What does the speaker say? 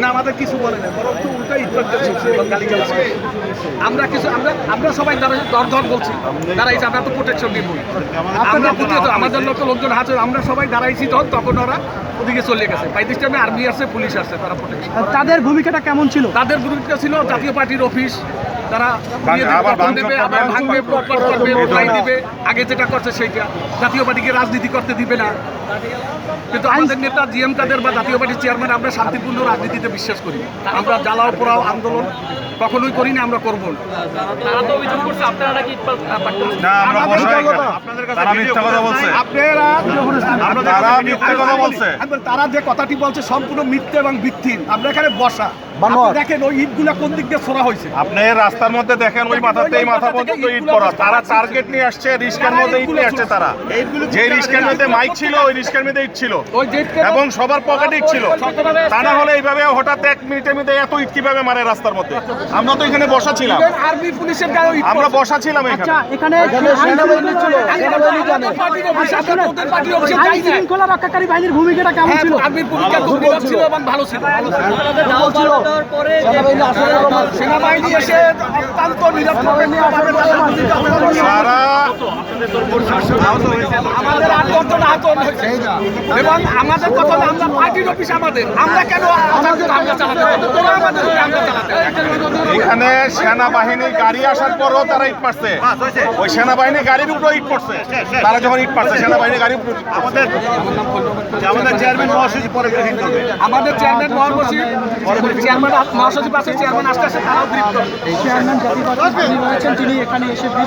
না আমাদের কিছু বলে না, বরং তো উল্টাই আমরা সবাই দর বলছি দাঁড়াইছি, আমরা তো প্রোটেকশন দিব। আমাদের লোকজন হাতে আমরা সবাই দাঁড়াইছি তখন ওরা ওদিকে চলে গেছে। বাইদিস টাইমে আর্মি আসছে, পুলিশ আসছে, তারা প্রোটেকশন। তাদের ভূমিকাটা কেমন ছিল? তাদের ভূমিকা ছিল জাতীয় পার্টির অফিস তারা দেবে, আবার ভাঙবে, দিবে। আগে যেটা করছে সেইটা, জাতীয় পার্টিকে রাজনীতি করতে দিবে না। কিন্তু আমাদের নেতা জিএম কাদের বা জাতীয় পার্টির চেয়ারম্যান আমরা শান্তিপূর্ণ রাজনীতিতে বিশ্বাস করি। আমরা জ্বালাও পোড়াও আন্দোলন কখনোই করি না, আমরা করবো না। তারা যে কথাটি বলছে সম্পূর্ণ মিথ্যে এবং ভিত্তিহীন। আমরা এখানে বসা দেখেন ওই ইটগুলা কোন দিক দিয়ে ছোড়া হয়েছে। আপনি রাস্তার মধ্যে দেখেন ওই মাথাতে এই মাথা পর্যন্ত ইট পড়া। তারা টার্গেট নিয়ে আসছে, রিস্কের মধ্যে ইট নিয়ে আসছে। তারা যে রিস্কের মধ্যে মাইক ছিল ওই রিস্কের মধ্যে ইট ছিল এবং সবার পকেটে ইট ছিল। তা না হলে এইভাবে হঠাৎ 1 মিনিটের মধ্যে এত ইট কিভাবে মারে রাস্তার মধ্যে? আমরা তো এখানে বসা ছিলাম, আর্মি পুলিশের গায়ে আমরা বসা ছিলাম এখানে শৃঙ্খলা রক্ষাকারী বাহিনীর ভূমিকাটা কেমন ছিল? আর্মির ভূমিকা খুব বিরাট ছিল এবং ভালো ছিল। সেনাবাহিনী এসে অত্যন্ত নিরাপদভাবে আমাদের আন্দোলন হয়েছে এবং আমাদের কথা আমরা পার্টির অফিস আমাদের, আমরা কেন হামলা চালাতে পারবো? আমাদের হামলা চালাতে এখানে সেনাবাহিনী গাড়ি আসার পরও তারা ইট মারছে। ওই সেনাবাহিনী গাড়ির উপরে ইট পড়ছে। তারা যখন ইট মারছে সেনাবাহিনী গাড়ির উপরে আমাদের চেয়ারম্যান মহাসচিব পরে আমাদের চেয়ারম্যান মহাসচিব চেয়ারম্যান মহাসচিব আছে, চেয়ারম্যান আসতে আসে তারাও গ্রিপ করে। চেয়ারম্যান জাতীয় পার্টি রয়েছেন, তিনি এখানে এসে